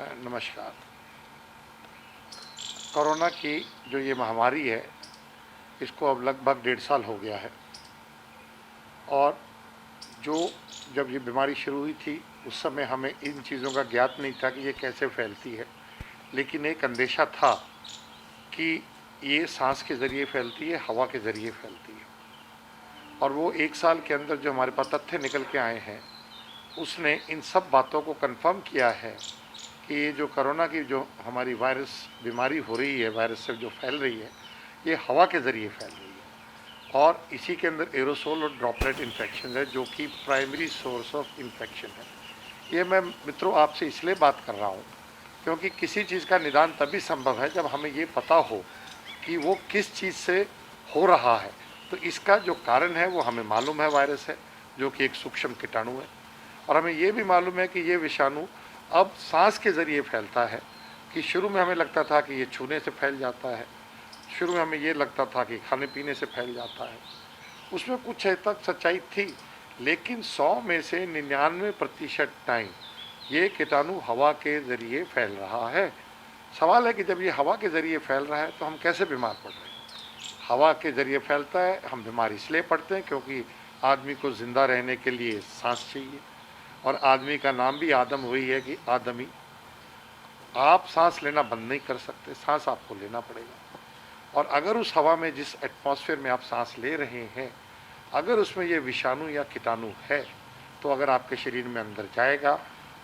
नमस्कार। कोरोना की जो ये महामारी है, इसको अब लगभग 1.5 साल हो गया है। और जब ये बीमारी शुरू हुई थी, उस समय हमें इन चीज़ों का ज्ञात नहीं था कि ये कैसे फैलती है, लेकिन एक अंदेशा था कि ये सांस के ज़रिए फैलती है, हवा के ज़रिए फैलती है। और वो 1 साल के अंदर जो हमारे पास तथ्य निकल के आए हैं, उसने इन सब बातों को कन्फर्म किया है कि ये जो कोरोना की जो हमारी वायरस बीमारी हो रही है, वायरस से जो फैल रही है, ये हवा के ज़रिए फैल रही है। और इसी के अंदर एरोसोल और ड्रॉपलेट इन्फेक्शन है, जो कि प्राइमरी सोर्स ऑफ इन्फेक्शन है। ये मैं मित्रों आपसे इसलिए बात कर रहा हूँ क्योंकि किसी चीज़ का निदान तभी संभव है जब हमें ये पता हो कि वो किस चीज़ से हो रहा है। तो इसका जो कारण है वो हमें मालूम है, वायरस है जो कि एक सूक्ष्म कीटाणु है। और हमें ये भी मालूम है कि ये विषाणु अब सांस के ज़रिए फैलता है। कि शुरू में हमें लगता था कि ये छूने से फैल जाता है, शुरू में हमें ये लगता था कि खाने पीने से फैल जाता है। उसमें कुछ हद तक सच्चाई थी, लेकिन 100 में से 99% टाइम ये कीटाणु हवा के ज़रिए फैल रहा है। सवाल है कि जब ये हवा के ज़रिए फैल रहा है तो हम कैसे बीमार पड़ रहे हैं। हवा के ज़रिए फैलता है, हम बीमार इसलिए पड़ते हैं क्योंकि आदमी को ज़िंदा रहने के लिए सांस चाहिए। और आदमी का नाम भी आदम वही है कि आदमी। आप सांस लेना बंद नहीं कर सकते, सांस आपको लेना पड़ेगा। और अगर उस हवा में, जिस एटमॉस्फेयर में आप सांस ले रहे हैं, अगर उसमें ये विषाणु या कीटाणु है, तो अगर आपके शरीर में अंदर जाएगा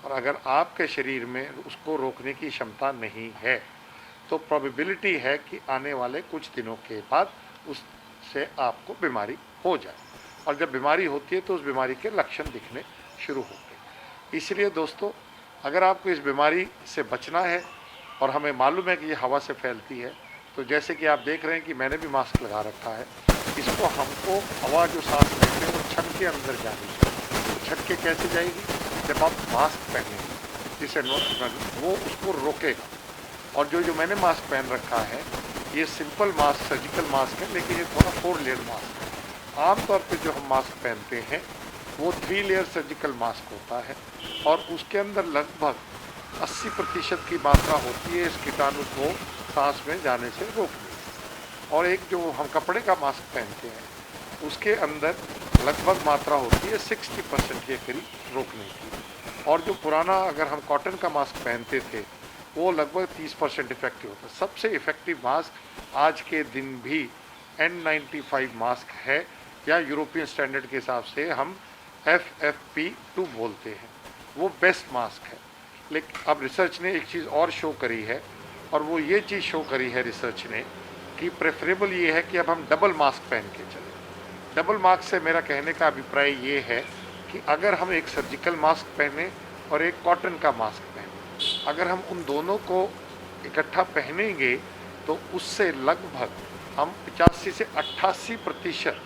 और अगर आपके शरीर में उसको रोकने की क्षमता नहीं है, तो प्रोबेबिलिटी है कि आने वाले कुछ दिनों के बाद उससे आपको बीमारी हो जाए। और जब बीमारी होती है तो उस बीमारी के लक्षण दिखने शुरू होते हैं। इसलिए दोस्तों, अगर आपको इस बीमारी से बचना है और हमें मालूम है कि ये हवा से फैलती है, तो जैसे कि आप देख रहे हैं कि मैंने भी मास्क लगा रखा है, इसको हमको हवा जो सांस लेते हैं वो छत के अंदर जानी चाहिए। तो छत के कैसे जाएगी? जब आप मास्क पहनेंगे, जिसे वो उसको रोकेगा। और जो मैंने मास्क पहन रखा है, ये सिंपल मास्क, सर्जिकल मास्क है, लेकिन ये थोड़ा 4 लेयर मास्क है। आमतौर पर जो हम मास्क पहनते हैं वो 3 लेयर सर्जिकल मास्क होता है और उसके अंदर लगभग 80% की मात्रा होती है इस कीटाणु को सांस में जाने से रोकने। और एक जो हम कपड़े का मास्क पहनते हैं, उसके अंदर लगभग मात्रा होती है 60% के करीब रोकने की। और जो पुराना अगर हम कॉटन का मास्क पहनते थे, वो लगभग 30% इफेक्टिव होता है। सबसे इफेक्टिव मास्क आज के दिन भी N95 मास्क है, या यूरोपियन स्टैंडर्ड के हिसाब से हम FFP2 बोलते हैं, वो बेस्ट मास्क है। लेकिन अब रिसर्च ने एक चीज़ और शो करी है, और वो ये चीज़ शो करी है रिसर्च ने कि प्रेफरेबल ये है कि अब हम डबल मास्क पहन के चलें। डबल मास्क से मेरा कहने का अभिप्राय ये है कि अगर हम एक सर्जिकल मास्क पहने और एक कॉटन का मास्क पहने, अगर हम उन दोनों को इकट्ठा पहनेंगे तो उससे लगभग हम 85 से 88%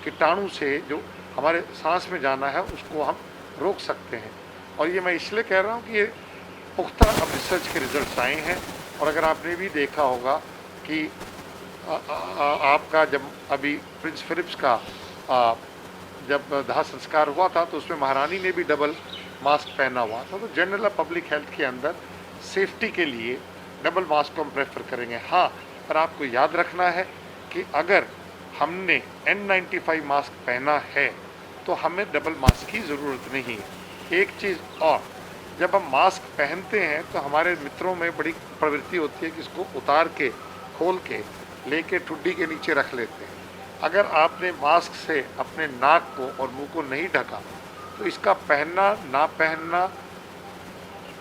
कीटाणु से जो हमारे सांस में जाना है उसको हम रोक सकते हैं। और ये मैं इसलिए कह रहा हूँ कि ये पुख्ता अब रिसर्च के रिजल्ट्स आए हैं। और अगर आपने भी देखा होगा कि आपका जब अभी प्रिंस फिलिप्स का जब दाह संस्कार हुआ था, तो उसमें महारानी ने भी डबल मास्क पहना हुआ था। तो जनरल पब्लिक हेल्थ के अंदर सेफ्टी के लिए डबल मास्क को हम प्रेफर करेंगे। हाँ, पर आपको याद रखना है कि अगर हमने N95 मास्क पहना है तो हमें डबल मास्क की ज़रूरत नहीं है। एक चीज़ और, जब हम मास्क पहनते हैं तो हमारे मित्रों में बड़ी प्रवृत्ति होती है कि इसको उतार के, खोल के, लेके ठुड्डी के नीचे रख लेते हैं। अगर आपने मास्क से अपने नाक को और मुंह को नहीं ढका तो इसका पहनना ना पहनना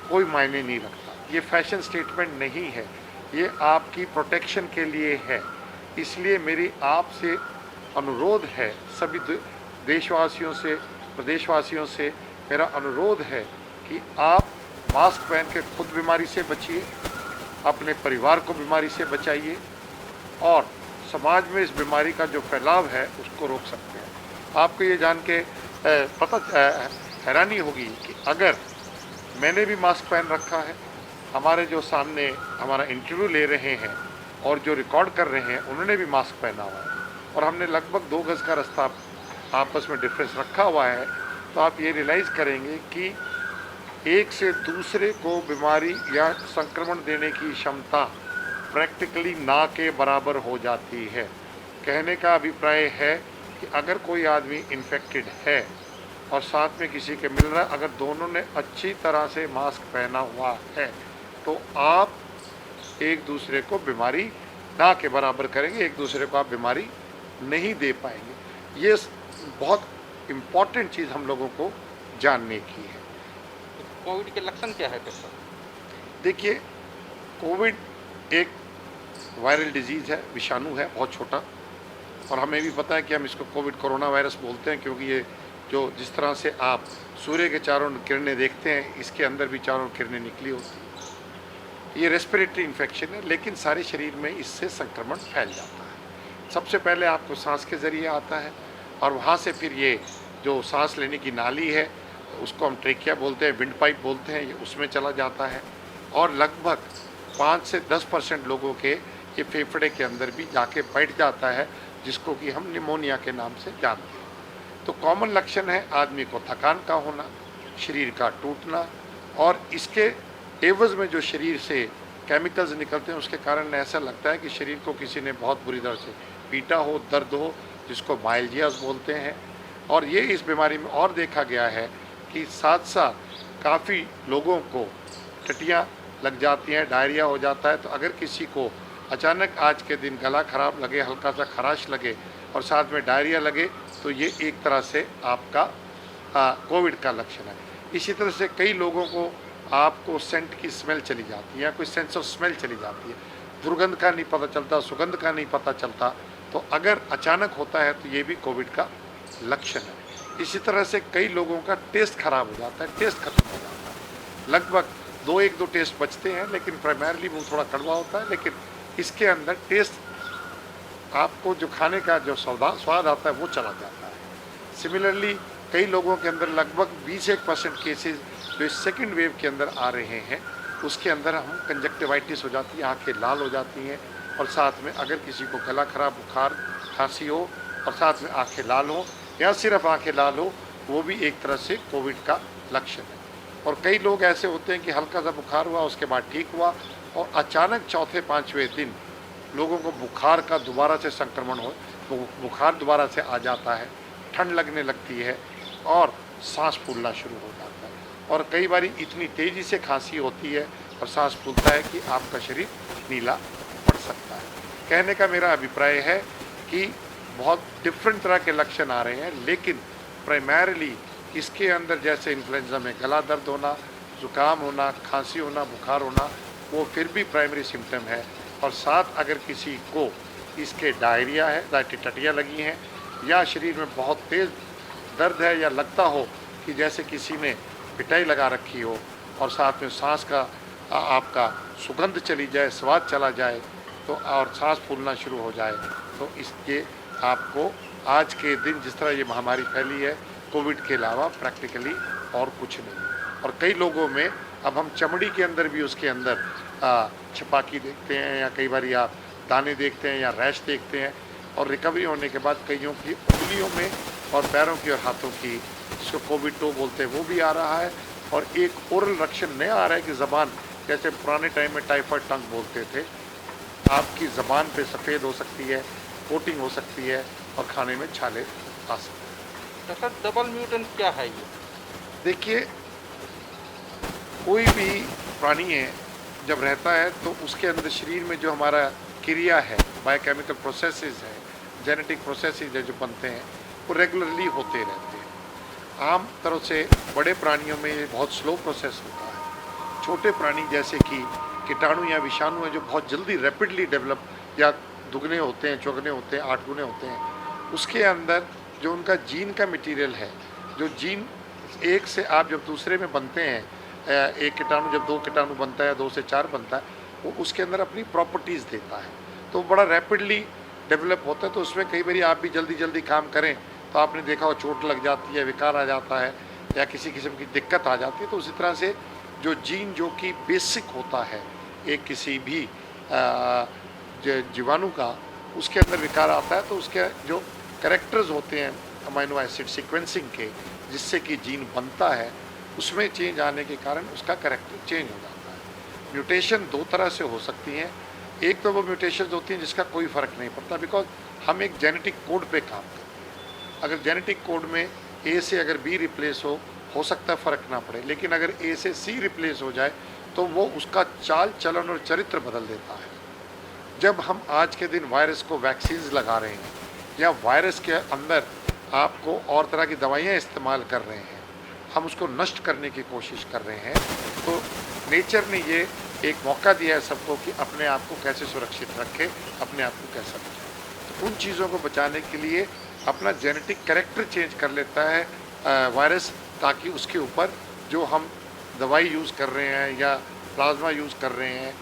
कोई मायने नहीं रखता। ये फैशन स्टेटमेंट नहीं है, ये आपकी प्रोटेक्शन के लिए है। इसलिए मेरी आपसे अनुरोध है, सभी देशवासियों से, प्रदेशवासियों से मेरा अनुरोध है कि आप मास्क पहन के खुद बीमारी से बचिए, अपने परिवार को बीमारी से बचाइए और समाज में इस बीमारी का जो फैलाव है उसको रोक सकते हैं। आपको ये जान के हैरानी होगी कि अगर मैंने भी मास्क पहन रखा है, हमारे जो सामने हमारा इंटरव्यू ले रहे हैं और जो रिकॉर्ड कर रहे हैं उन्होंने भी मास्क पहना हुआ है, और हमने लगभग 2 गज़ का रास्ता आपस में डिफरेंस रखा हुआ है, तो आप ये रियलाइज़ करेंगे कि एक से दूसरे को बीमारी या संक्रमण देने की क्षमता प्रैक्टिकली ना के बराबर हो जाती है। कहने का अभिप्राय है कि अगर कोई आदमी इन्फेक्टेड है और साथ में किसी के मिल रहा है, अगर दोनों ने अच्छी तरह से मास्क पहना हुआ है तो आप एक दूसरे को बीमारी ना के बराबर करेंगे, एक दूसरे को आप बीमारी नहीं दे पाएंगे। ये बहुत इम्पॉर्टेंट चीज़ हम लोगों को जानने की है। कोविड के लक्षण क्या है फिर सर? देखिए, कोविड एक वायरल डिजीज़ है, विषाणु है, बहुत छोटा, और हमें भी पता है कि हम इसको कोविड कोरोना वायरस बोलते हैं क्योंकि ये जो जिस तरह से आप सूर्य के चारों किरणें देखते हैं, इसके अंदर भी चारों किरणें निकली होती हैं। ये रेस्पिरेटरी इन्फेक्शन है, लेकिन सारे शरीर में इससे संक्रमण फैल जाता है। सबसे पहले आपको सांस के ज़रिए आता है और वहाँ से फिर ये जो सांस लेने की नाली है उसको हम ट्रेकिया बोलते हैं, विंड पाइप बोलते हैं, ये उसमें चला जाता है और लगभग 5 से 10% लोगों के ये फेफड़े के अंदर भी जाके बैठ जाता है, जिसको कि हम निमोनिया के नाम से जानते हैं। तो कॉमन लक्षण है आदमी को थकान का होना, शरीर का टूटना, और इसके एवज में जो शरीर से केमिकल्स निकलते हैं उसके कारण ऐसा लगता है कि शरीर को किसी ने बहुत बुरी तरह से पीटा हो, दर्द हो, जिसको माइल्जियास बोलते हैं। और ये इस बीमारी में और देखा गया है कि साथ साथ काफ़ी लोगों को टटियाँ लग जाती हैं, डायरिया हो जाता है। तो अगर किसी को अचानक आज के दिन गला खराब लगे, हल्का सा खराश लगे और साथ में डायरिया लगे, तो ये एक तरह से आपका कोविड का लक्षण है। इसी तरह से कई लोगों को आपको सेंट की स्मेल चली जाती है या कोई सेंस ऑफ स्मेल चली जाती है, दुर्गंध का नहीं पता चलता, सुगंध का नहीं पता चलता, तो अगर अचानक होता है तो ये भी कोविड का लक्षण है। इसी तरह से कई लोगों का टेस्ट खराब हो जाता है, टेस्ट खत्म हो जाता है। लगभग एक दो टेस्ट बचते हैं, लेकिन प्राइमरली वो थोड़ा कड़वा होता है, लेकिन इसके अंदर टेस्ट आपको जो खाने का जो स्वाद आता है वो चला जाता है। सिमिलरली कई लोगों के अंदर लगभग 20% केसेस जो इस सेकेंड वेव के अंदर आ रहे हैं उसके अंदर हम कंजक्टिवाइटिस हो जाती है, आंखें लाल हो जाती हैं, और साथ में अगर किसी को गला खराब, बुखार, खांसी हो और साथ में आंखें लाल हो या सिर्फ आंखें लाल हो, वो भी एक तरह से कोविड का लक्षण है। और कई लोग ऐसे होते हैं कि हल्का सा बुखार हुआ, उसके बाद ठीक हुआ, और अचानक चौथे पाँचवें दिन लोगों को बुखार का दोबारा से संक्रमण हो, बुखार दोबारा से आ जाता है, ठंड लगने लगती है और सांस फूलना शुरू हो जाता है, और कई बार इतनी तेज़ी से खांसी होती है और सांस फूलता है कि आपका शरीर नीला पड़ सकता है। कहने का मेरा अभिप्राय है कि बहुत डिफरेंट तरह के लक्षण आ रहे हैं, लेकिन प्राइमरली इसके अंदर जैसे इन्फ्लुएंजा में गला दर्द होना, ज़ुकाम होना, खांसी होना, बुखार होना, वो फिर भी प्राइमरी सिम्टम है। और साथ अगर किसी को इसके डायरिया है, टटियाँ लगी हैं, या शरीर में बहुत तेज़ दर्द है, या लगता हो कि जैसे किसी ने पिटाई लगा रखी हो, और साथ में सांस का आपका सुगंध चली जाए, स्वाद चला जाए, तो और सांस फूलना शुरू हो जाए, तो इसके आपको आज के दिन जिस तरह ये महामारी फैली है कोविड के अलावा प्रैक्टिकली और कुछ नहीं। और कई लोगों में अब हम चमड़ी के अंदर भी उसके अंदर छपाकी देखते हैं, या कई बार आप दाने देखते हैं या रैश देखते हैं, और रिकवरी होने के बाद कईयों की उंगलियों में और पैरों की और हाथों की, जिसको कोविड टो बोलते हैं, वो भी आ रहा है। और एक ओरल लक्षण नया आ रहा है कि ज़बान, जैसे पुराने टाइम में टाइफाइड टंग बोलते थे, आपकी ज़बान पे सफ़ेद हो सकती है, कोटिंग हो सकती है, और खाने में छाले आ सकते हैं। तो सर डबल म्यूटेंट क्या है ये? देखिए, कोई भी प्राणी है जब रहता है तो उसके अंदर शरीर में जो हमारा क्रिया है, बायोकेमिकल प्रोसेसेस है, जेनेटिक प्रोसेसेस है जो बनते हैं, वो रेगुलरली होते रहते हैं। आम तरह से बड़े प्राणियों में ये बहुत स्लो प्रोसेस होता है। छोटे प्राणी जैसे कि कीटाणु या विषाणु है जो बहुत जल्दी रैपिडली डेवलप या दुगने होते हैं, चौगने होते हैं, 8 गुने होते हैं, उसके अंदर जो उनका जीन का मटेरियल है, जो जीन एक से आप जब दूसरे में बनते हैं, एक कीटाणु जब 2 कीटाणु बनता है, 2 से 4 बनता है, वो उसके अंदर अपनी प्रॉपर्टीज़ देता है, तो बड़ा रैपिडली डेवलप होता है। तो उसमें कई बार आप भी जल्दी जल्दी काम करें तो आपने देखा हो चोट लग जाती है, विकार आ जाता है, या किसी किस्म की दिक्कत आ जाती है। तो उसी तरह से जो जीन जो कि बेसिक होता है एक किसी भी जीवाणु का, उसके अंदर विकार आता है, तो उसके जो कैरेक्टर्स होते हैं अमीनो एसिड सीक्वेंसिंग के, जिससे कि जीन बनता है, उसमें चेंज आने के कारण उसका कैरेक्टर चेंज हो जाता है। म्यूटेशन दो तरह से हो सकती हैं। एक तो वो म्यूटेशन होती हैं जिसका कोई फ़र्क नहीं पड़ता, बिकॉज हम एक जेनेटिक कोड पे काम करते हैं। अगर जेनेटिक कोड में ए से अगर बी रिप्लेस हो सकता है फ़र्क ना पड़े, लेकिन अगर ए से सी रिप्लेस हो जाए तो वो उसका चाल चलन और चरित्र बदल देता है। जब हम आज के दिन वायरस को वैक्सीन्स लगा रहे हैं या वायरस के अंदर आपको और तरह की दवाइयाँ इस्तेमाल कर रहे हैं, हम उसको नष्ट करने की कोशिश कर रहे हैं, तो नेचर ने ये एक मौका दिया है सबको कि अपने आप को कैसे सुरक्षित रखें, अपने आप को कैसे बचाएं। तो उन चीज़ों को बचाने के लिए अपना जेनेटिक कैरेक्टर चेंज कर लेता है वायरस, ताकि उसके ऊपर जो हम दवाई यूज़ कर रहे हैं या प्लाज्मा यूज़ कर रहे हैं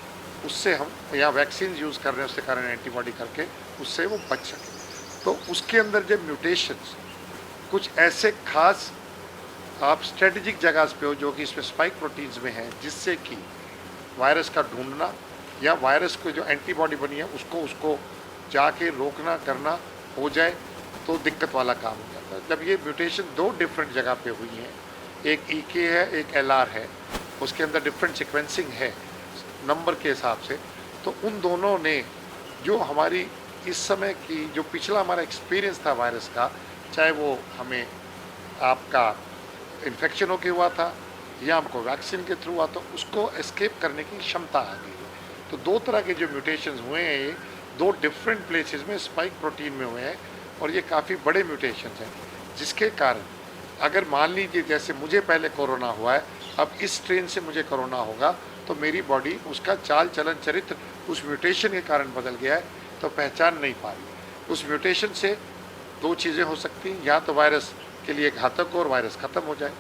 उससे हम, या वैक्सीन यूज़ कर रहे हैं उसके कारण एंटीबॉडी करके उससे वो बच सके। तो उसके अंदर जब म्यूटेशंस कुछ ऐसे खास आप स्ट्रेटेजिक जगह पे हो जो कि इसमें स्पाइक प्रोटीन्स में है, जिससे कि वायरस का ढूंढना या वायरस को जो एंटीबॉडी बनी है उसको जाके रोकना करना हो जाए तो दिक्कत वाला काम हो जाता है। जब ये म्यूटेशन दो डिफरेंट जगह पे हुई हैं, एक EK है एक LR है, उसके अंदर डिफरेंट सीक्वेंसिंग है नंबर के हिसाब से, तो उन दोनों ने जो हमारी इस समय की जो पिछला हमारा एक्सपीरियंस था वायरस का, चाहे वो हमें आपका इन्फेक्शन होके हुआ था या हमको वैक्सीन के थ्रू हुआ, तो उसको एस्केप करने की क्षमता आ गई है। तो दो तरह के जो म्यूटेशंस हुए हैं ये दो डिफरेंट प्लेसेस में स्पाइक प्रोटीन में हुए हैं, और ये काफ़ी बड़े म्यूटेशंस हैं, जिसके कारण अगर मान लीजिए जैसे मुझे पहले कोरोना हुआ है, अब इस स्ट्रेन से मुझे कोरोना होगा, तो मेरी बॉडी उसका चाल चलन चरित्र उस म्यूटेशन के कारण बदल गया है, तो पहचान नहीं पा रही। उस म्यूटेशन से दो चीज़ें हो सकती हैं, या तो वायरस के लिए घातक हो और वायरस ख़त्म हो जाए,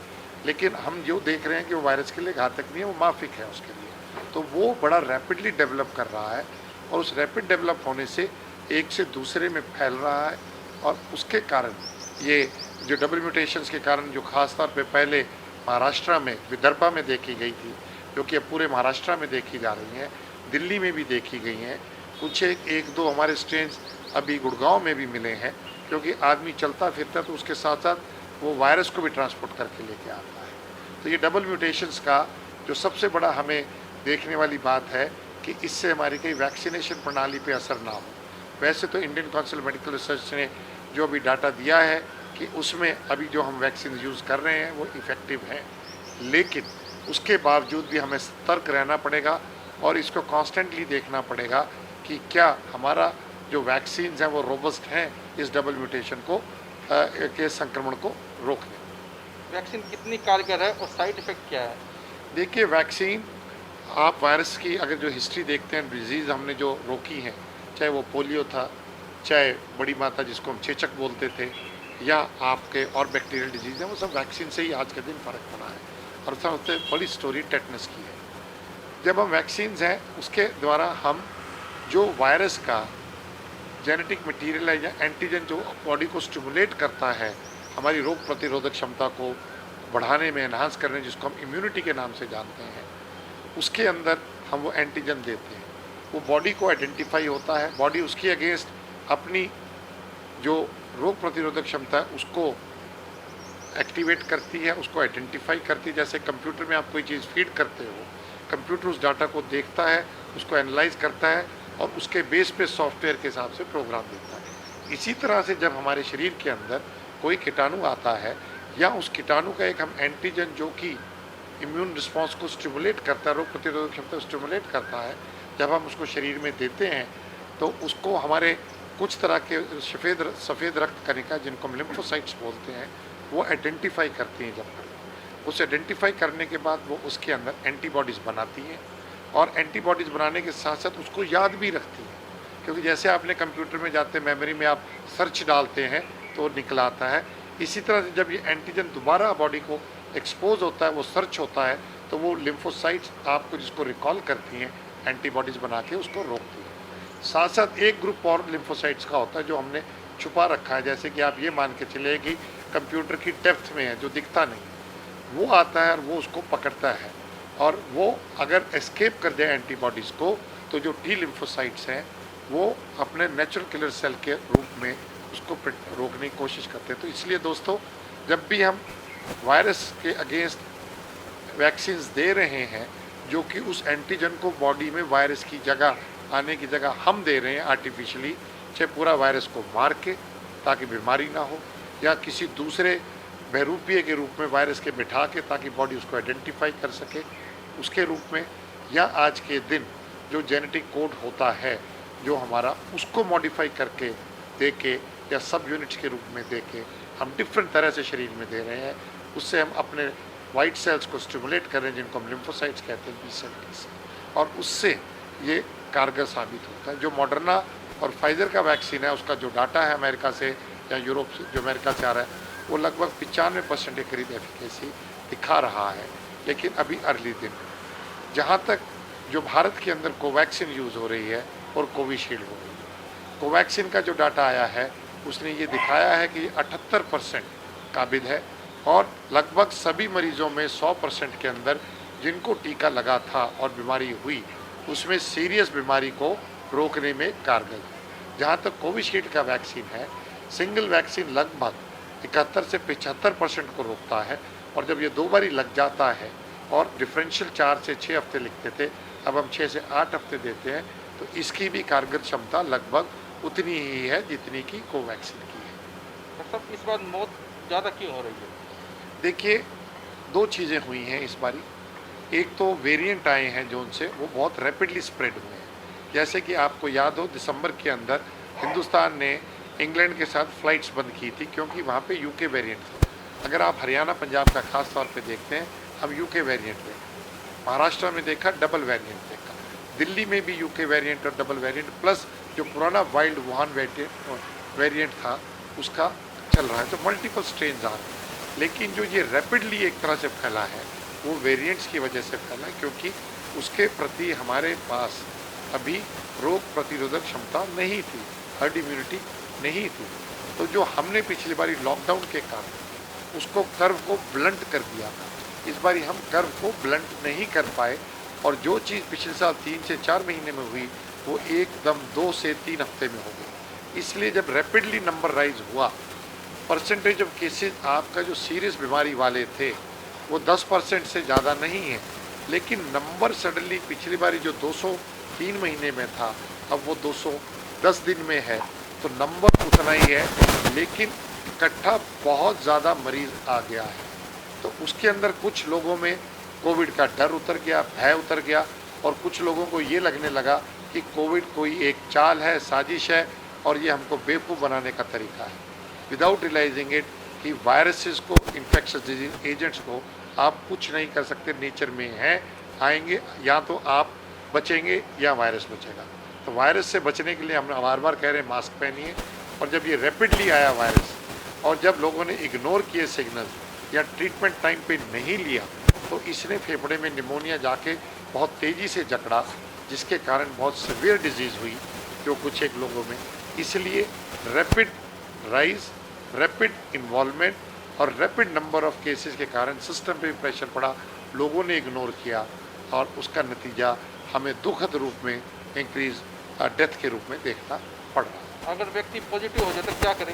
लेकिन हम जो देख रहे हैं कि वो वायरस के लिए घातक नहीं है, वो माफिक है उसके लिए। तो वो बड़ा रैपिडली डेवलप कर रहा है, और उस रैपिड डेवलप होने से एक से दूसरे में फैल रहा है, और उसके कारण ये जो डबल म्यूटेशंस के कारण जो खास तौर पे पहले महाराष्ट्र में विदर्भा में देखी गई थी, जो कि अब पूरे महाराष्ट्र में देखी जा रही हैं, दिल्ली में भी देखी गई हैं, कुछ एक दो हमारे स्ट्रेन्स अभी गुड़गांव में भी मिले हैं, क्योंकि आदमी चलता फिरता तो उसके साथ साथ वो वायरस को भी ट्रांसपोर्ट करके लेके आता है। तो ये डबल म्यूटेशंस का जो सबसे बड़ा हमें देखने वाली बात है कि इससे हमारी कई वैक्सीनेशन प्रणाली पे असर ना हो। वैसे तो इंडियन काउंसिल मेडिकल रिसर्च ने जो भी डाटा दिया है कि उसमें अभी जो हम वैक्सीन यूज़ कर रहे हैं वो इफ़ेक्टिव हैं, लेकिन उसके बावजूद भी हमें सतर्क रहना पड़ेगा और इसको कॉन्स्टेंटली देखना पड़ेगा कि क्या हमारा जो वैक्सीन हैं वो रोबस्ट हैं इस डबल म्यूटेशन को के संक्रमण को रोकने। वैक्सीन कितनी कारगर है और साइड इफेक्ट क्या है? देखिए, वैक्सीन आप वायरस की अगर जो हिस्ट्री देखते हैं, डिजीज़ हमने जो रोकी हैं, चाहे वो पोलियो था, चाहे बड़ी माता जिसको हम चेचक बोलते थे, या आपके और बैक्टीरियल डिजीज़ हैं, वो सब वैक्सीन से ही आज के दिन फ़र्क पड़ा है। और सबसे बड़ी स्टोरी टेटनस की है। जब हम वैक्सीन्स हैं उसके द्वारा हम जो वायरस का जेनेटिक मटेरियल है या एंटीजन जो बॉडी को स्टिमुलेट करता है, हमारी रोग प्रतिरोधक क्षमता को बढ़ाने में, एनहांस करने, जिसको हम इम्यूनिटी के नाम से जानते हैं, उसके अंदर हम वो एंटीजन देते हैं। वो बॉडी को आइडेंटिफाई होता है, बॉडी उसकी अगेंस्ट अपनी जो रोग प्रतिरोधक क्षमता है उसको एक्टिवेट करती है, उसको आइडेंटिफाई करती है। जैसे कंप्यूटर में आप कोई चीज़ फीड करते हो, कंप्यूटर उस डाटा को देखता है, उसको एनालाइज करता है और उसके बेस पे सॉफ्टवेयर के हिसाब से प्रोग्राम देता है। इसी तरह से जब हमारे शरीर के अंदर कोई कीटाणु आता है या उस कीटाणु का एक हम एंटीजन जो कि इम्यून रिस्पॉन्स को स्टिमुलेट करता है, रोग प्रतिरोधक क्षमता को स्टिमुलेट करता है, जब हम उसको शरीर में देते हैं तो उसको हमारे कुछ तरह के सफ़ेद रक्त कणिका जिनको हम लिम्फोसाइट्स बोलते हैं वो आइडेंटिफाई करती हैं। जब उसे आइडेंटिफाई करने के बाद वो उसके अंदर एंटीबॉडीज़ बनाती हैं और एंटीबॉडीज़ बनाने के साथ साथ उसको याद भी रखती हैं, क्योंकि जैसे आपने कंप्यूटर में जाते मेमोरी में आप सर्च डालते हैं तो निकल आता है। इसी तरह से जब ये एंटीजन दोबारा बॉडी को एक्सपोज होता है, वो सर्च होता है, तो वो लिम्फोसाइट्स आपको जिसको रिकॉल करती हैं, एंटीबॉडीज़ बना के उसको रोकती हैं। साथ साथ एक ग्रुप और लिम्फोसाइट्स का होता है जो हमने छुपा रखा है, जैसे कि आप ये मान के चले कि कंप्यूटर की डेप्थ में है जो दिखता नहीं, वो आता है और वो उसको पकड़ता है, और वो अगर एस्केप कर जाए एंटीबॉडीज़ को तो जो टी लिम्फोसाइट्स हैं वो अपने नेचुरल किलर सेल के रूप में उसको रोकने की कोशिश करते हैं। तो इसलिए दोस्तों, जब भी हम वायरस के अगेंस्ट वैक्सीन्स दे रहे हैं जो कि उस एंटीजन को बॉडी में वायरस की जगह आने की जगह हम दे रहे हैं आर्टिफिशियली, चाहे पूरा वायरस को मार के ताकि बीमारी ना हो, या किसी दूसरे बहरूपिये के रूप में वायरस के बिठा के ताकि बॉडी उसको आइडेंटिफाई कर सके उसके रूप में, या आज के दिन जो जेनेटिक कोड होता है जो हमारा उसको मॉडिफाई करके दे के या सब यूनिट्स के रूप में दे के हम डिफरेंट तरह से शरीर में दे रहे हैं। उससे हम अपने वाइट सेल्स को स्टिमुलेट कर रहे हैं जिनको हम लिम्फोसाइट्स कहते हैं, बी सेल्स, और उससे ये कारगर साबित होता है। जो मॉडर्ना और फाइजर का वैक्सीन है उसका जो डाटा है अमेरिका से या यूरोप से, जो अमेरिका से आ रहा है, वो लगभग 95% के करीब एफिकेसी दिखा रहा है, लेकिन अभी अर्ली दिन। जहाँ तक जो भारत के अंदर कोवैक्सीन यूज़ हो रही है और कोविशील्ड हो रही है, कोवैक्सीन का जो डाटा आया है उसने ये दिखाया है कि 78% काबिज है और लगभग सभी मरीजों में 100% के अंदर जिनको टीका लगा था और बीमारी हुई उसमें सीरियस बीमारी को रोकने में कारगर है। जहाँ तक कोविशील्ड का वैक्सीन है, सिंगल वैक्सीन लगभग 71 से 75% को रोकता है, और जब ये 2 बारी लग जाता है और डिफरेंशियल 4 से 6 हफ्ते लिखते थे, अब हम 6 से 8 हफ्ते देते हैं, तो इसकी भी कारगर क्षमता लगभग उतनी ही है जितनी की कोवैक्सीन की है। डॉक्टर साहब, इस बार मौत ज़्यादा क्यों हो रही है? देखिए, 2 चीज़ें हुई हैं इस बारी। एक तो वेरिएंट आए हैं जो उनसे वो बहुत रैपिडली स्प्रेड हुए हैं। जैसे कि आपको याद हो, दिसंबर के अंदर हिंदुस्तान ने इंग्लैंड के साथ फ़्लाइट्स बंद की थी क्योंकि वहाँ पे यूके वेरिएंट था। अगर आप हरियाणा पंजाब का खास तौर पे देखते हैं, हम यूके वेरिएंट देखें, महाराष्ट्र में देखा डबल वेरिएंट देखा, दिल्ली में भी यूके वेरिएंट और डबल वेरिएंट प्लस जो पुराना वाइल्ड वुहान वेरिएंट था उसका चल रहा है। तो मल्टीपल स्ट्रेन आ रहे हैं, लेकिन जो ये रैपिडली एक तरह से फैला है वो वेरिएंट्स की वजह से फैला है, क्योंकि उसके प्रति हमारे पास अभी रोग प्रतिरोधक क्षमता नहीं थी, हर्ड इम्यूनिटी नहीं थी। तो जो हमने पिछली बारी लॉकडाउन के कारण उसको कर्व को ब्लंट कर दिया था, इस बारी हम कर्व को ब्लंट नहीं कर पाए, और जो चीज़ पिछले साल 3 से 4 महीने में हुई वो एकदम 2 से 3 हफ्ते में हो गई। इसलिए जब रैपिडली नंबर राइज हुआ, परसेंटेज ऑफ केसेस आपका जो सीरियस बीमारी वाले थे वो 10% से ज़्यादा नहीं है, लेकिन नंबर सडनली पिछली बारी जो 203 महीने में था अब वो 210 दिन में है, तो नंबर उतना ही है, लेकिन इकट्ठा बहुत ज़्यादा मरीज़ आ गया है। तो उसके अंदर कुछ लोगों में कोविड का डर उतर गया, भय उतर गया, और कुछ लोगों को ये लगने लगा कि कोविड कोई एक चाल है, साजिश है, और ये हमको बेवकूफ़ बनाने का तरीका है, विदाउट रियलाइजिंग इट कि वायरसेस को, इन्फेक्शस डिजीज एजेंट्स को आप कुछ नहीं कर सकते, नेचर में हैं, आएंगे, या तो आप बचेंगे या वायरस बचेगा। तो वायरस से बचने के लिए हम बार बार कह रहे हैं मास्क पहनिए, और जब ये रैपिडली आया वायरस और जब लोगों ने इग्नोर किए सिग्नल्स या ट्रीटमेंट टाइम पे नहीं लिया, तो इसने फेफड़े में निमोनिया जाके बहुत तेज़ी से जकड़ा, जिसके कारण बहुत सीवियर डिजीज़ हुई जो कुछ एक लोगों में। इसलिए रैपिड राइज, रैपिड इन्वॉल्वमेंट और रैपिड नंबर ऑफ केसेस के कारण सिस्टम पे प्रेशर पड़ा, लोगों ने इग्नोर किया, और उसका नतीजा हमें दुखद रूप में इंक्रीज डेथ के रूप में देखना पड़ रहा है। अगर व्यक्ति पॉजिटिव हो जाए तो क्या करें?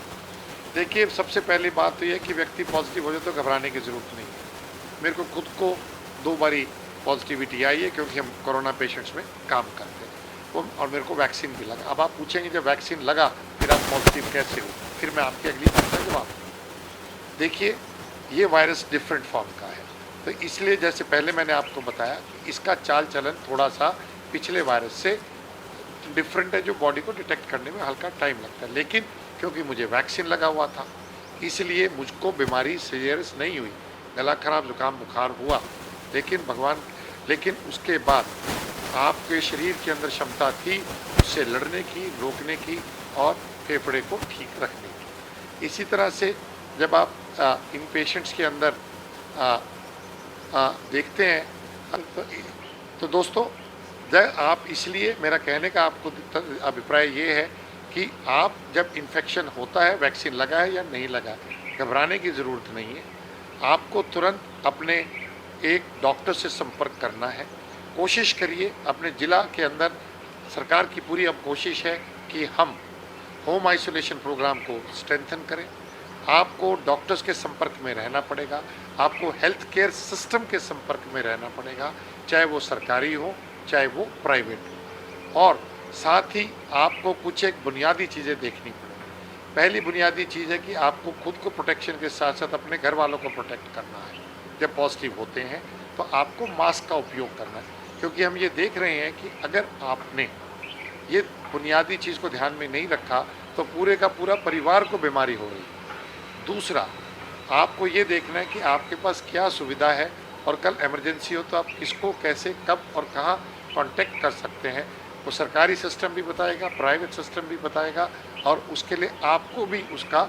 देखिए, सबसे पहली बात तो यह कि व्यक्ति पॉजिटिव हो जाए तो घबराने की ज़रूरत नहीं है। मेरे को खुद को 2 बारी पॉजिटिविटी आई है क्योंकि हम कोरोना पेशेंट्स में काम करते हैं, और मेरे को वैक्सीन भी लगा। अब आप पूछेंगे जब वैक्सीन लगा फिर आप पॉजिटिव कैसे हो, फिर मैं आपकी अगली बात का जवाब। देखिए, ये वायरस डिफरेंट फॉर्म का है, तो इसलिए जैसे पहले मैंने आपको बताया कि इसका चाल चलन थोड़ा सा पिछले वायरस से डिफरेंट है, जो बॉडी को डिटेक्ट करने में हल्का टाइम लगता है। लेकिन क्योंकि मुझे वैक्सीन लगा हुआ था इसलिए मुझको बीमारी सीरियस नहीं हुई, गला खराब, जुकाम, बुखार हुआ, लेकिन उसके बाद आपके शरीर के अंदर क्षमता थी उससे लड़ने की, रोकने की और फेफड़े को ठीक रखने की। इसी तरह से जब आप इन पेशेंट्स के अंदर देखते हैं तो दोस्तों, आप, इसलिए मेरा कहने का आपको अभिप्राय ये है कि आप जब इन्फेक्शन होता है, वैक्सीन लगा है या नहीं लगा है, घबराने की ज़रूरत नहीं है। आपको तुरंत अपने एक डॉक्टर से संपर्क करना है। कोशिश करिए अपने ज़िला के अंदर, सरकार की पूरी अब कोशिश है कि हम होम आइसोलेशन प्रोग्राम को स्ट्रेंथन करें। आपको डॉक्टर्स के संपर्क में रहना पड़ेगा, आपको हेल्थ केयर सिस्टम के संपर्क में रहना पड़ेगा, चाहे वो सरकारी हो चाहे वो प्राइवेट हो। और साथ ही आपको कुछ एक बुनियादी चीज़ें देखनी पड़ेगी। पहली बुनियादी चीज़ है कि आपको खुद को प्रोटेक्शन के साथ साथ अपने घर वालों को प्रोटेक्ट करना है। जब पॉजिटिव होते हैं तो आपको मास्क का उपयोग करना है, क्योंकि हम ये देख रहे हैं कि अगर आपने ये बुनियादी चीज़ को ध्यान में नहीं रखा तो पूरे का पूरा परिवार को बीमारी हो रही है। दूसरा, आपको ये देखना है कि आपके पास क्या सुविधा है और कल इमरजेंसी हो तो आप किसको कैसे कब और कहाँ कांटेक्ट कर सकते हैं। वो सरकारी सिस्टम भी बताएगा, प्राइवेट सिस्टम भी बताएगा, और उसके लिए आपको भी उसका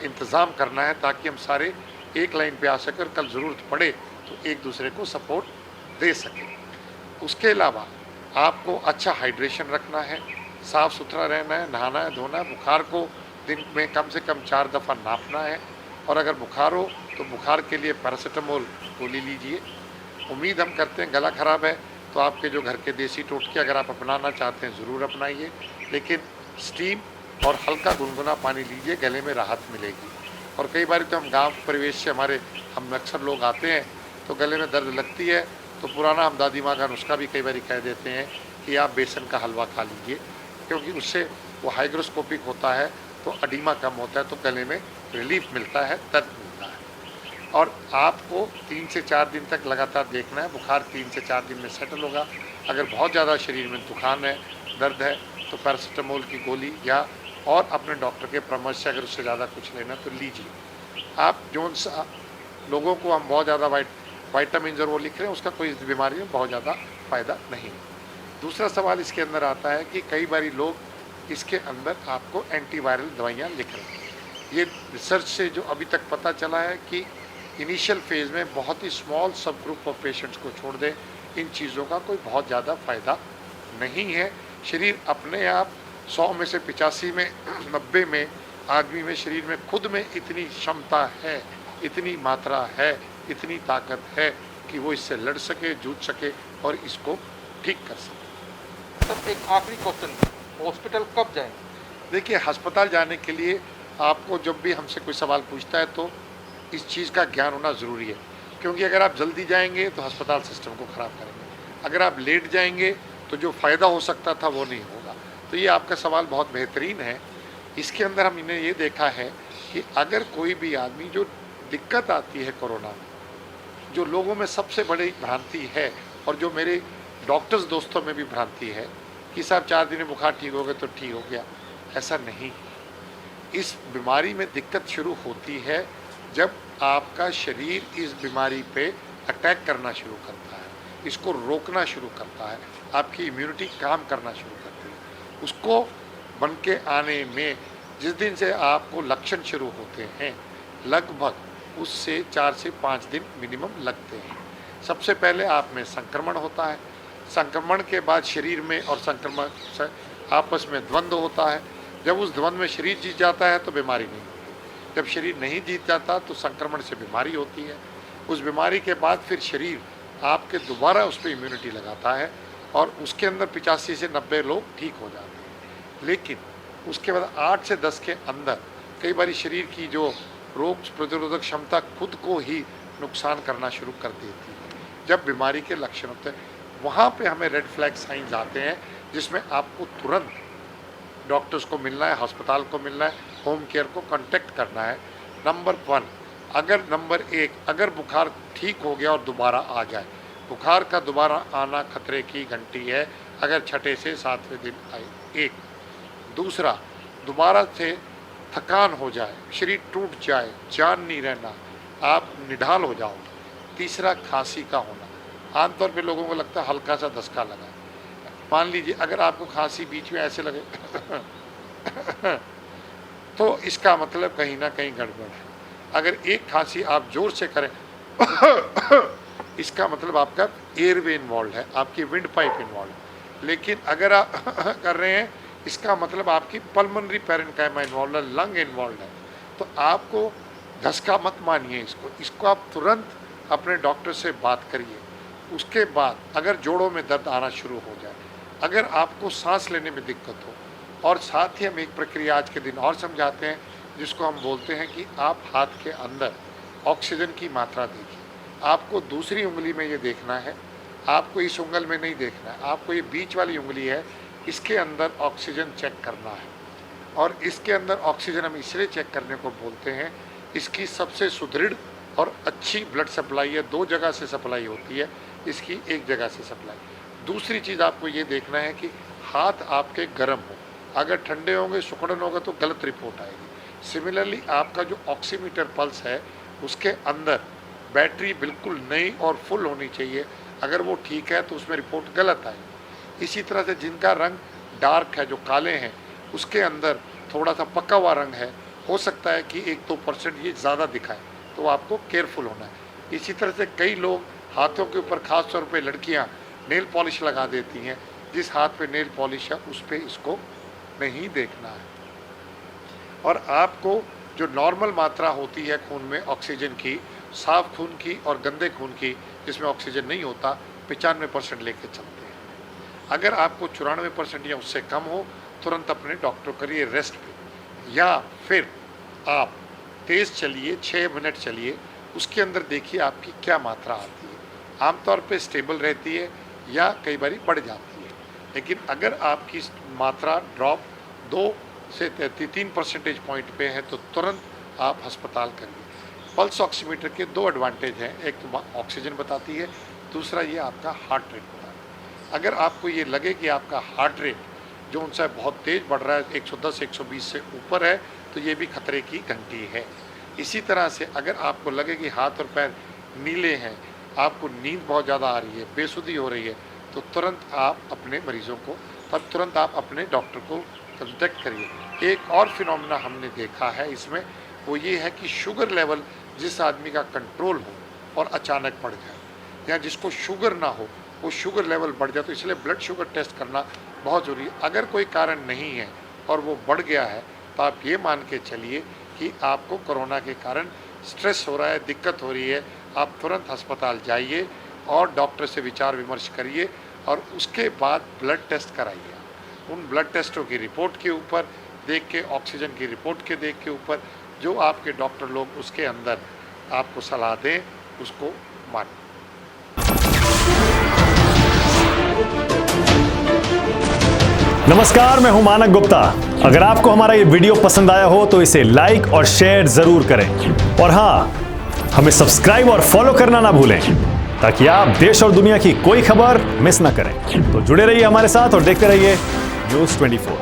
इंतज़ाम करना है ताकि हम सारे एक लाइन पे आ सकें और कल ज़रूरत पड़े तो एक दूसरे को सपोर्ट दे सकें। उसके अलावा आपको अच्छा हाइड्रेशन रखना है, साफ़ सुथरा रहना है, नहाना है, धोना है, बुखार को दिन में कम से कम 4 दफ़ा नापना है, और अगर बुखार हो तो बुखार के लिए पैरासीटामोल गोली लीजिए। उम्मीद हम करते हैं गला ख़राब है तो आपके जो घर के देसी टोटके अगर आप अपनाना चाहते हैं ज़रूर अपनाइए, लेकिन स्टीम और हल्का गुनगुना पानी लीजिए, गले में राहत मिलेगी। और कई बार तो हम गांव परिवेश से हमारे हम अक्सर लोग आते हैं तो गले में दर्द लगती है तो पुराना हम दादी माँ का नुस्खा भी कई बार कह देते हैं कि आप बेसन का हलवा खा लीजिए, क्योंकि उससे वो हाइग्रोस्कोपिक होता है तो अडीमा कम होता है, तो गले में रिलीफ मिलता है, दर्द मिलता है। और आपको 3 से 4 दिन तक लगातार देखना है, बुखार 3 से 4 दिन में सेटल होगा। अगर बहुत ज़्यादा शरीर में दुखान है, दर्द है, तो पैरासीटामोल की गोली या और अपने डॉक्टर के परामर्श से अगर उससे ज़्यादा कुछ लेना तो लीजिए। आप जो लोगों को हम बहुत ज़्यादा वाइटामिन और वो लिख रहे हैं उसका कोई इस बीमारी में बहुत ज़्यादा फ़ायदा नहीं है। दूसरा सवाल इसके अंदर आता है कि कई बारी लोग इसके अंदर आपको एंटीवायरल दवाइयाँ लिख रहे हैं। ये रिसर्च से जो अभी तक पता चला है कि इनिशियल फेज़ में बहुत ही स्मॉल सब ग्रुप ऑफ पेशेंट्स को छोड़ दें, इन चीज़ों का कोई बहुत ज़्यादा फ़ायदा नहीं है। शरीर अपने आप 100 में से 85 में 90 में आदमी में शरीर में खुद में इतनी क्षमता है, इतनी मात्रा है, इतनी ताकत है कि वो इससे लड़ सके, जूझ सके और इसको ठीक कर सके। सर एक आखिरी क्वेश्चन, हॉस्पिटल कब जाएं? देखिए, अस्पताल जाने के लिए आपको जब भी हमसे कोई सवाल पूछता है तो इस चीज़ का ज्ञान होना ज़रूरी है, क्योंकि अगर आप जल्दी जाएंगे तो अस्पताल सिस्टम को ख़राब करेंगे, अगर आप लेट जाएंगे तो जो फ़ायदा हो सकता था वो नहीं होगा। तो ये आपका सवाल बहुत बेहतरीन है। इसके अंदर हमने ये देखा है कि अगर कोई भी आदमी जो दिक्कत आती है कोरोना में, जो लोगों में सबसे बड़ी भ्रांति है और जो मेरे डॉक्टर्स दोस्तों में भी भ्रांति है कि साहब 4 दिन में बुखार ठीक हो गया तो ठीक हो गया, ऐसा नहीं। इस बीमारी में दिक्कत शुरू होती है जब आपका शरीर इस बीमारी पे अटैक करना शुरू करता है, इसको रोकना शुरू करता है, आपकी इम्यूनिटी काम करना शुरू करती है। उसको बन के आने में जिस दिन से आपको लक्षण शुरू होते हैं लगभग उससे 4 से 5 दिन मिनिमम लगते हैं। सबसे पहले आप में संक्रमण होता है, संक्रमण के बाद शरीर में और संक्रमण से आपस में द्वंद्व होता है। जब उस द्वंद्व में शरीर जीत जाता है तो बीमारी नहीं होती, जब शरीर नहीं जीत जाता तो संक्रमण से बीमारी होती है। उस बीमारी के बाद फिर शरीर आपके दोबारा उस पर इम्यूनिटी लगाता है और उसके अंदर 85 से 90 लोग ठीक हो जाते हैं। लेकिन उसके बाद 8 से 10 के अंदर कई बार शरीर की जो रोग प्रतिरोधक क्षमता खुद को ही नुकसान करना शुरू कर देती है। जब बीमारी के लक्षण होते हैं वहाँ पे हमें रेड फ्लैग साइंस आते हैं, जिसमें आपको तुरंत डॉक्टर्स को मिलना है, अस्पताल को मिलना है, होम केयर को कांटेक्ट करना है। नंबर 1 अगर बुखार ठीक हो गया और दोबारा आ जाए, बुखार का दोबारा आना खतरे की घंटी है अगर 6ठे से 7वें दिन आए। एक दूसरा, दोबारा से थकान हो जाए, शरीर टूट जाए, जान नहीं रहना, आप निढाल हो जाओ। तीसरा, खांसी का होना। आमतौर पे लोगों को लगता है हल्का सा दस्का लगा है। मान लीजिए अगर आपको खांसी बीच में ऐसे लगे तो इसका मतलब कहीं ना कहीं गड़बड़ है। अगर एक खांसी आप जोर से करें इसका मतलब आपका एयरवे इन्वॉल्व है, आपकी विंड पाइप इन्वॉल्व है। लेकिन अगर आप कर रहे हैं इसका मतलब आपकी पल्मोनरी पैरेन्काइमा इन्वॉल्व है, लंग इन्वॉल्व है। तो आपको धसका मत मानिए, इसको आप तुरंत अपने डॉक्टर से बात करिए। उसके बाद अगर जोड़ों में दर्द आना शुरू हो जाए, अगर आपको सांस लेने में दिक्कत हो, और साथ ही हम एक प्रक्रिया आज के दिन और समझाते हैं जिसको हम बोलते हैं कि आप हाथ के अंदर ऑक्सीजन की मात्रा देखिए। आपको दूसरी उंगली में ये देखना है, आपको इस उंगल में नहीं देखना है, आपको ये बीच वाली उंगली है, इसके अंदर ऑक्सीजन चेक करना है। और इसके अंदर ऑक्सीजन हम इसलिए चेक करने को बोलते हैं, इसकी सबसे सुदृढ़ और अच्छी ब्लड सप्लाई है। 2 जगह से सप्लाई होती है, इसकी 1 जगह से सप्लाई। दूसरी चीज़ आपको ये देखना है कि हाथ आपके गर्म हो, अगर ठंडे होंगे, सुकड़न होगा तो गलत रिपोर्ट आएगी। सिमिलरली आपका जो ऑक्सीमीटर पल्स है उसके अंदर बैटरी बिल्कुल नई और फुल होनी चाहिए, अगर वो ठीक है तो उसमें रिपोर्ट गलत आएगी। इसी तरह से जिनका रंग डार्क है, जो काले हैं, उसके अंदर थोड़ा सा पका हुआ रंग है, हो सकता है कि 1-2% ये ज़्यादा दिखाए, तो आपको केयरफुल होना है। इसी तरह से कई लोग हाथों के ऊपर, खास तौर पे लड़कियां, नेल पॉलिश लगा देती हैं। जिस हाथ पे नेल पॉलिश है उस पे इसको नहीं देखना है। और आपको जो नॉर्मल मात्रा होती है खून में ऑक्सीजन की, साफ खून की और गंदे खून की, जिसमें ऑक्सीजन नहीं होता, 95% लेके चलते हैं। अगर आपको 94% या उससे कम हो, तुरंत अपने डॉक्टर करिए रेस्ट पे, या फिर आप तेज़ चलिए, 6 मिनट चलिए, उसके अंदर देखिए आपकी क्या मात्रा आती है। आमतौर पे स्टेबल रहती है या कई बार बढ़ जाती है, लेकिन अगर आपकी मात्रा ड्रॉप 2 से 3 परसेंटेज पॉइंट पे है तो तुरंत आप अस्पताल करिए। पल्स ऑक्सीमीटर के 2 एडवांटेज हैं, एक तो ऑक्सीजन बताती है, दूसरा ये आपका हार्ट रेट बताता है। अगर आपको ये लगे कि आपका हार्ट रेट जो उनसे बहुत तेज़ बढ़ रहा है, 110-120 से ऊपर है, तो ये भी खतरे की घंटी है। इसी तरह से अगर आपको लगे कि हाथ और पैर नीले हैं, आपको नींद बहुत ज़्यादा आ रही है, बेसुधी हो रही है, तो तुरंत आप अपने मरीजों को, तब तुरंत आप अपने डॉक्टर को कंटेक्ट करिए। एक और फिनोमेना हमने देखा है इसमें, वो ये है कि शुगर लेवल जिस आदमी का कंट्रोल हो और अचानक बढ़ जाए, या जिसको शुगर ना हो वो शुगर लेवल बढ़ जाए, तो इसलिए ब्लड शुगर टेस्ट करना बहुत ज़रूरी है। अगर कोई कारण नहीं है और वो बढ़ गया है, तो आप ये मान के चलिए कि आपको कोरोना के कारण स्ट्रेस हो रहा है, दिक्कत हो रही है, आप तुरंत अस्पताल जाइए और डॉक्टर से विचार विमर्श करिए और उसके बाद ब्लड टेस्ट कराइए। उन ब्लड टेस्टों की रिपोर्ट के ऊपर देख के, ऑक्सीजन की रिपोर्ट के देख के ऊपर, जो आपके डॉक्टर लोग उसके अंदर आपको सलाह दें, उसको मानें। नमस्कार, मैं हूं मानक गुप्ता। अगर आपको हमारा ये वीडियो पसंद आया हो तो इसे लाइक और शेयर जरूर करें, और हाँ, हमें सब्सक्राइब और फॉलो करना ना भूलें, ताकि आप देश और दुनिया की कोई खबर मिस ना करें। तो जुड़े रहिए हमारे साथ और देखते रहिए News 24।